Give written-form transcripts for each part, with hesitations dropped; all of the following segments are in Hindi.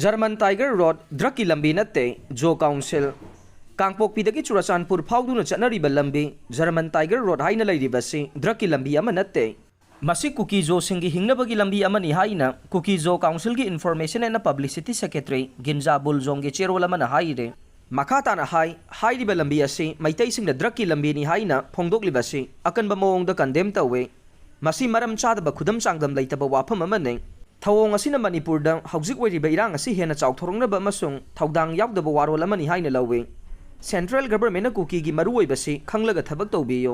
जर्मन टाइगर रोड ड्रगकी लंबी नत्ते जो काउंसिल कांगपोकपीदगी चुराचानपुर फाउदुना चटनरिबा लंबी जर्मन टाइगर रोड हाइना लैरिबसी ड्रगकी लंबी अमा नत्ते मसी कुकीजो सिंगी हिंगनबगी लंबी अमनी हाइना कुकीजो काउंसिल की information and publicity secretary Ginza बुलजोंगी चेरोल अमना हाइरे मखाताना हाइरिबा लंबी असी मैतै सिंगना ड्रगकी लंबी नि हाइना फोंदोकलिबसी अकनबा मओंगदा कंडेम तौवे मसी मरम चादबा खुदम चांगदम लैतबा वाफम अमने थवोंग असिना मणिपुरदा हौजिक ओइरिबा इरांग असी हेना चाउथोरंगनबा अमसुंग थौदांग यावदबा वारोल अमनी हाइना लौवे सेंट्रल गवर्नमेंट कुकी की मरुओइबसी खंगलगा थबक तौबियो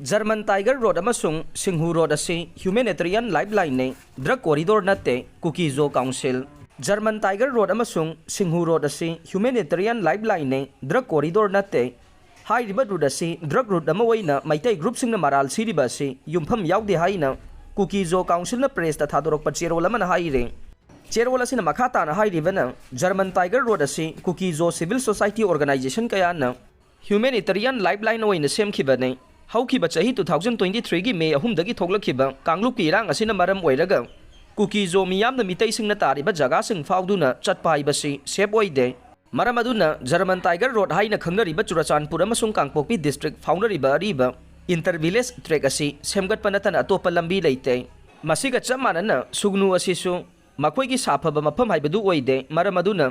जर्मन टाइगर रोड अमसुंग सिंहू रोड असी ह्यूमैनिटेरियन लाइफलाइन ने ड्रग कॉरिडोर नत्ते Kuki Zo council German tiger road अमसुंग सिंहू रोड असी ह्यूमैनिटेरियन लाइफलाइन ने ड्रग कॉरिडोर नत्ते हाइरिबा रूट असी ड्रग रूट अमा ओइना मैतै ग्रुप सिंगना मराल सिरिबा असी युमफम यावदे हाइना कुकी जो काउंसिल न प्रेस ता थादोरक चेरोल अमना हाइरे चेरोल असिना मखाताना हाइरिबना जर्मन टाइगर रोड असी Kuki Zo civil society organisation कयाना ह्यूमैनिटेरियन लाइफलाइन ओइना सेमखिबने हौखिबा चही 2023 की मे अहुमदगी थोगलखिबा कांगलुप की इरांग असिना मरम ओइरगा कुकी जो मियामना मितै सिंगना तारिबा जगा सिंग फाउदुना चटपा हाइबसी सेप ओइदे मरम अदुना जर्मन टाइगर रोड हाइना खंगनरिबा चुराचानपुर अमसुंग कांगपोकपी डिस्ट्रिक्ट फाउंडरिबा अरिबा इंटर विलेज ट्रेक असी सेमगटपा नतना अतोपा लंबी लैते मसिगा चप मानना सुगनु असिसु मखोइगी साफबा मफम हाइबदु ओइदे मरम अदुना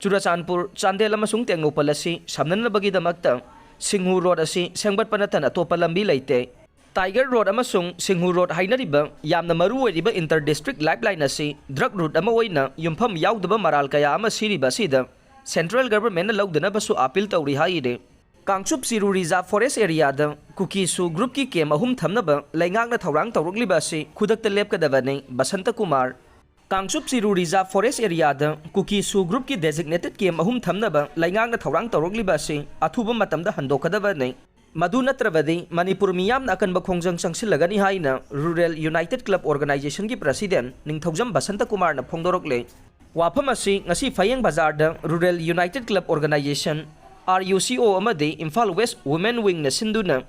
चुराचानपुर चांदेल अमसुंग तेंगनोपल असी समननबगीदमक्ता सिंहू रोड असी सेमगटपा नतना अतोपा लंबी लैते टाइगर रोड अमसुंग सिंहू रोड हाइनरिबा यामना मरु ओइरिबा इंटर डिस्ट्रिक्ट लाइफलाइन असी ड्रग रूट अमा ओइना युमफम यावदबा मराल कया अमा सिरिबा सिदा सेंट्रल गवर्नमेंट लौदनबसु अपील तौरी हाइरे कांगचुप सिरू रिजर्व फॉरेस्ट एरिया कुकीसु ग्रुप की केम अहुम थमनब लैंगांगना थौरांग तौरकलिबासी खुदक्ता लेपकदबने बसंत कुमार कांगचुप सिरू रिजर्व फॉरेस्ट एरिया कुकीसु ग्रुप की डेजिग्नेटेड केम अहुम थमनब लैंगांगना थौरांग तौरकलिबासी अथुब मतमदा हंदोकदबने मधु नत्रबदी मणिपुर मियामना अकनब खोंजंग चंगसिलगनी हाइना रूरल यूनाइटेड क्लब ऑर्गेनाइजेशन की प्रेसिडेंट निंगथौजम बसंत कुमार न फोंदोरकले वाफम असी ngasi फयेंग बाजार rural united club organisation RUCO अमदे इम्फाल वेस्ट वुमेन विंग न सिंधुना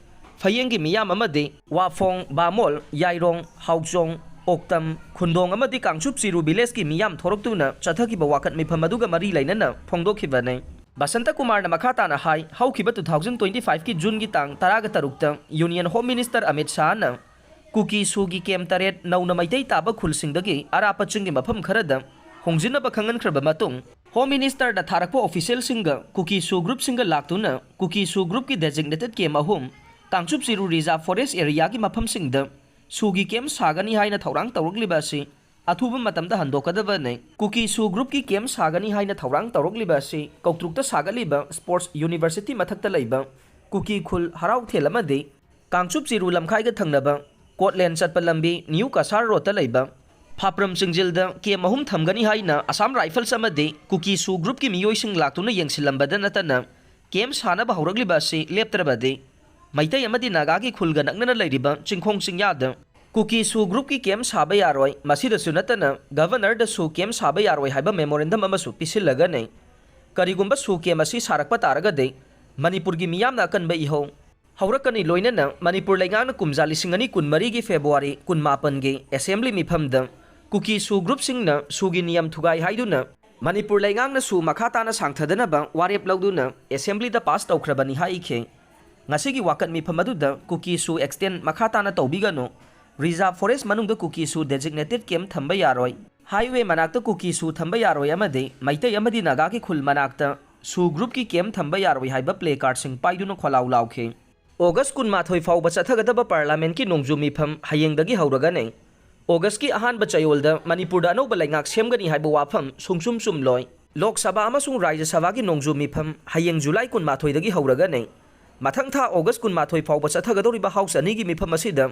फयेंगी मियाम अमदे वाफोंग बामोल याइरोंग हाउचोंग ओक्तम खुंदोंग अमदे कांगचुप सिरू विलेज की मियाम थोरक्तुना चथकीबा वाकत मिफम अदुगा मरी लैनना फोंदोखिबने बसंत कुमार न मखाताना हाई हौखिबा 2025 की जून की तांग 13 union home minister Amit Shah न कुकी सुगी केम तरेट नौना मैतै ताबा खुलसिंगदगी अरापा चिंगी मफम खरदा होंजिनबा खंगनख्रबा मतुंग होम मिनिस्टर दा थारकपा ऑफिशियल सिंग कुकी सु ग्रुप सिंग लाक्तुना कुकी सु ग्रुप की डेजिग्नेटेड केम अहुम कांगचुप सिरू रिजर्व फॉरेस्ट एरिया की मफम सिंग सुगी केम सागनी हाइना थौरांग तौरकलिबासी अथुबा मतमदा हंदोकदबने कुकी सु ग्रुप की केम सागनी हाइना थौरांग तौरकलिबासी कौतुकता सागलिबा स्पोर्ट्स यूनिवर्सिटी मथक्ता लैबा कुकी खुल हराव थेलमदे कांगचुप सिरू लमखाइगा थंगनबा कोटलैंड चटपा लंबी न्यू कासार रोडता लैबा फाप्रम चिंजिलदा केम अहुम थमगनी हाइना असम राइफल्स अमदे कुकी सु ग्रुप की मियोइसिंग लाक्तुना येंसिलंबदा नतना केम सानबा हौरकलिबासी लेप्तरबदे मैतै अमदि नागा की खुलगा नकनना लैरिबा चिंखोंग चिंयादा कुकी सु ग्रुप की केम साबा यारोय मसिदसु नतना गवर्नर दसु केम साबा यारोय हाइबा मेमोरेंडम अमसु पिसिलगने करिगुंबा सु केम असि सारकपा तारगदे मणिपुर की मियामना अकनबा इहो हौरकनी लोइनना मणिपुर लैंगांगना कुमजा 2024 की फेब्रुआरी 19 की असेंबली मिफमदा कुकी सु ग्रुप सिंगना सुगी नियम थुगाई हाइदुना मणिपुर लैंगांगना सु मखाताना सांगथदनबा वारेप लौदुना असेंबली दा पास तौख्रबनी हाइखे ngasi wakat mi pamaduda kuki su extend makhatana tawbigano reserve forest manungda kuki su designated kem thamba yaroi highway manakta kuki su thamba yaroi amade maitai amadi naga ki khul manakta su group ki kem thamba yaroi haiba play card sing paiduna kholau laukhe august kun mathoi fauba chathagadaba parliament ki nongju mifam hayengdagi hauragane august ki ahan bachayolda manipur da anoba laingak semgani haiba wafam sungsum sum loi lok sabha amasung rajya sabha ki nongju mifam hayeng july kun mathoi dagi hauragane मथंग था अगस्त 19 फाउबा चथगदौरिबा हाउस अनिगी मिफम असिदा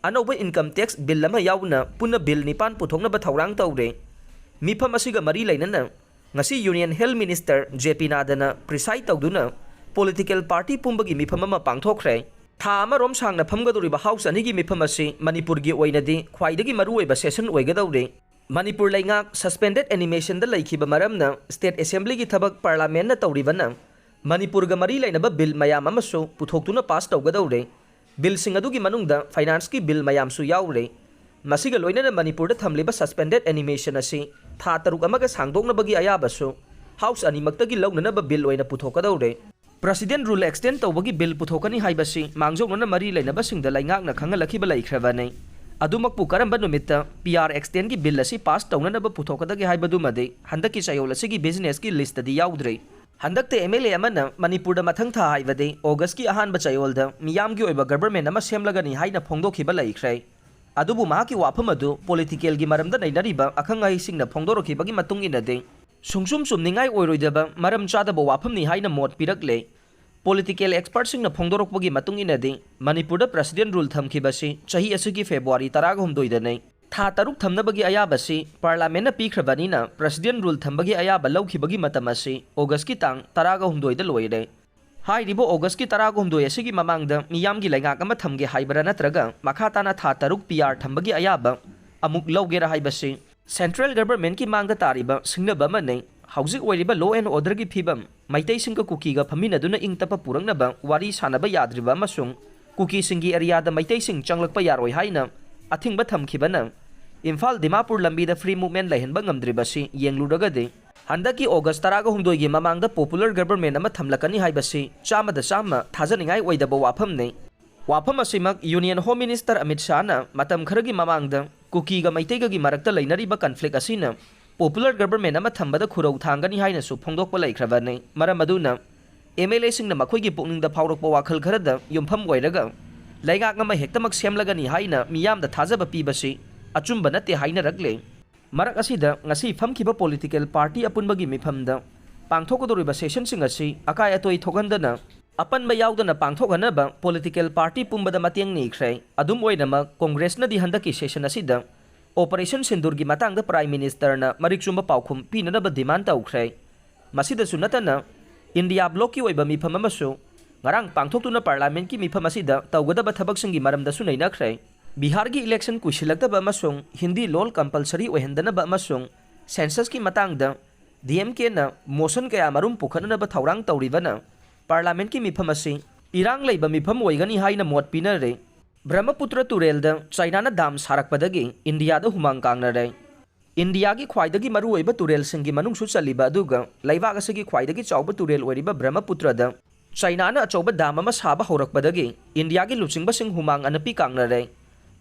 अनौबा इनकम टैक्स बिल अमा याउना पुन्ना बिल निपान पुथोंगनबा थौरांग तौरे मिफम असिगा मरी लैनना ngasi union health minister J P नादना प्रिसाइड तौदुना पॉलिटिकल पार्टी पुंबगी मिफम अमा पांगथोखरे था अमरोम सांगना फमगदौरिबा हाउस अनिगी मिफम असि मणिपुर गी ओइनदि ख्वाइदगी मरुओइबा सेशन ओइगदौरे मणिपुर लैंगाक सस्पेंडेड एनिमेशन दा लैखिबा मरमना स्टेट असेंबली की थबक पार्लियामेंट ना तौरिबना मणिपुर गा मरी लैनबा बिल मयाम पुथोक्तुना पास तौगदौरे बिल सिंग अदुगी मनुंगदा फाइनांस की बिल मयाम सु याउरे मसिगा लोइनना मणिपुर थमलिबा सस्पेंडेड एनिमेशन असी था तरुक अमगा सांगदोंनबगी अयाबसु हाउस अनिमक्तगी लौननबा बिल ओइना पुथोकदौरे प्रेसिडेंट रूल एक्सटेंड तौबगी बिल पुथोकनी हाइबसी मांगजोंनना मरी लैनबसिंगदा लाइंगाकना खंगलखिबा लैख्रबानै अदुमकपु करंबा नुमित्ता पीआर एक्सटेंड की बिल असी पास तौननबा पुथोकदगे हाइबदुमदे हंदकी चयोल असिगी बिजनेस की लिस्ट दी याउद्रे हंदकते एमएलए अमना मणिपुर मथंग था हाइबदे ऑगस्ट की अहानबा चयोलदा मियामगी ओइबा गवर्नमेंट अमा सेमलगनी हाइना फोंदोखिबा लैख्रै अदुबु माकी वाफम अदु पॉलिटिकल की मरमदा नैनरिबा अखंग आइसिंगना फोंदोरखिबगी मतुंग इनदे सुंगसुम सुमनिंगाई ओइरोइदबा मरम चादबा वाफमनी हाइना मोट पिरकले पॉलिटिकल एक्सपर्ट्सिंगना फोंदोरकपगी मतुंग इनदे मणिपुर प्रेसिडेंट रूल थमखिबसी चही असुगी फेब्रुवारी 13 था तरुक थमनबगी अयाबसी पार्लियामेंट पीख्रबनीना प्रेसिडेंट रूल थमबगी अयाबा लौखिबगी मतम असी ऑगस्ट की तांग 13 लोइरे हाइरिबो ऑगस्ट की 13 असिगी ममांगदा मियामगी लैंगाक अमा थमगे हाइबरा नत्रगा मखाताना था तरुक पीआर थमबगी अयाबा अमुक लौगेरा हाइबसी सेंट्रल गवर्नमेंट की मांगदा तारिबा सिंगनबा मनै हौजिक ओइरिबा लॉ एंड ऑर्डर की फिबम मैतै सिंग कुकीगा फमिनदुना इंगतपा पुरंगनबा वारी सानबा याद्रिबा अमसुंग कुकी सिंगी एरियादा मैतै सिंग चंगलकपा यारोय हाइना अथिंगबा थमखिबना इम्फाल दिमापुर लंबीदा फ्री मूवमेंट लैहनबा ngamdribasi yengluragade हंदकी ऑगस्ट 13 की ममांगदा पॉपुलर गवर्नमेंट अमा थमलकनी हाइबसी चामदा चामा थाजनिंगाई ओइदबा वाफमने वाफम असिमक यूनियन होम मिनिस्टर अमित शाहना मतम खरगी ममांगदा कुकीगा मैतैगगी मरक्ता लैनरिबा कन्फ्लिक्ट असिना पॉपुलर गवर्नमेंट अमा थमबदा खुरौ थांगनी हाइनसु फोंदोकपा लैख्रबने मरम अदुना एमएलए सिंगना मखोइगी पुकनिंगदा फावरकपा वाखल खरदा युमफम ओइरगा लैगाक अमा हेक्तमक सेमलगनी हाइना मियामदा थाजबा पीबसी अचुंबा नते हाइनरकले मरक असिदा ngasi famkiba political party apunbagi mifamda pangthokadoriba session sing asi akai atoi thogandana apanba yaudana pangthoganaba political party pumbada matiang ni khrai adum oinama congress na di handaki session asida operation sindur gi matangda prime minister na marikchumba paukhum pinanaba demand taukhrai masida sunatana india block ki oiba mifam amasu ngarang pangthoktuna parliament ki mifam asida tawgadaba thabak singi maramda sunaina khrai Bihar की इलेक्शन कुशिलक्तबा अमसुंग हिंदी लोल कंपलसरी ओहंदनबा अमसुंग सेंसस की मतंगदा डीएमके न मोशन कया मरुम पुखननबा थौरांग तौरिबना पार्लियामेंट की मिफम असि इरांग लैबा मिफम ओइगनी हाइना मोट पिनरे ब्रह्मपुत्र तुरेलदा चाइनाना दाम सारकपदगी इंडियादा हुमांग कांगनरे इंडिया की ख्वाइदगी मरु ओइबा तुरेल सिंगी मनुंगसु चलिबा अदुगा लैबाग असगी ख्वाइदगी चाउबा तुरेल ओइरिबा ब्रह्मपुत्रदा चाइनाना अचौबा दाम अमा साबा हौरकपदगी इंडिया की लुचिंगबा सिंग हुमांग अनपि कांगनरे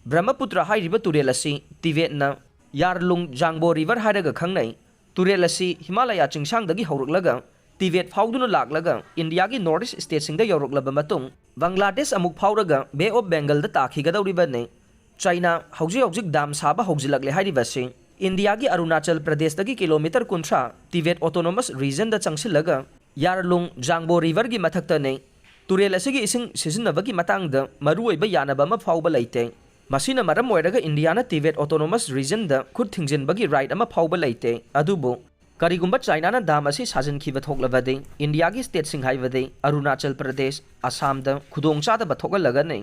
ब्रह्मपुत्र हाइरिबा तुरेल असि तिबेटना यारलुंग जांगबो रिवर हाइरगा खंगनै तुरेल असि हिमालय चिंगसांगदगी हौरकलगा तिबेट फाउदुना लाक्लगा इंडिया की नॉर्थ ईस्ट स्टेट सिंगदा यौरकलबा मतुंग बांग्लादेश अमुक फाउरगा बे ऑफ बेंगल दा ताखिगदौरिबने चाइना हौजि हौजिक दाम साबा हौजिलकले हाइरिबासि इंडिया की Arunachal Pradesh दगी kilometre 30 Tibet autonomous region दा चंगसिलगा यारलुंग जांगबो रिवर की मथक्तने तुरेल असिगी इसिंग सिजनबगी मतंगदा मरुओइबा यानबा अमा फाउबा लैते मसीना मरम ओइरगा इंडियाना तिबेट ऑटोनोमस रीजन दा खुद थिंगजिनबगी राइट अमा फाउबा लैते अदुबो करिगुंबा चाइनाना दाम असि साजनखिबा थोकलबदे इंडिया की स्टेट सिंग हाइबदे अरुणाचल प्रदेश असम दा खुदोंग चादबा थोकलगने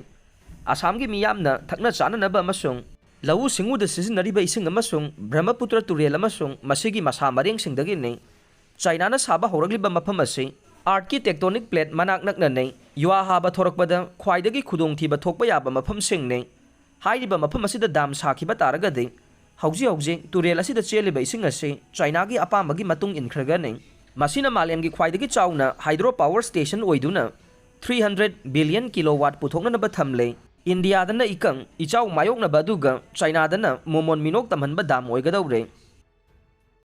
असम की मियामना थकना चाननबा अमसुंग लवु सिंगुदा सिजनरिबा इसिंग अमसुंग ब्रह्मपुत्र तुरेल अमसुंग मसिगी मसा मरेंग सिंगदगिने चाइनाना साबा हौरगलिबा मफम असि आर्ट की टेक्टोनिक प्लेट मनाक नकनने युवा हाबा थोरकबदा ख्वाइदगी खुदोंथिबा थोकपा याबा मफम सिंगने हाइरिबा मफम असिदा दाम साखिबा तारगदे हौजी हौजी तुरेल असिदा चेलिबा इसिंग असे चाइना की अपामगी मतुंग इनख्रगने मसिना मालेमगी ख्वाइदगी चाउना हाइड्रो पावर स्टेशन ओइदुना 300 बिलियन किलोवाट पुथोकनबा थमले इंडियादना इकंग इचाउ मायोकनबा दुगा चाइनादना मोमोन मिनोक तमहनबा दाम ओइगदौरे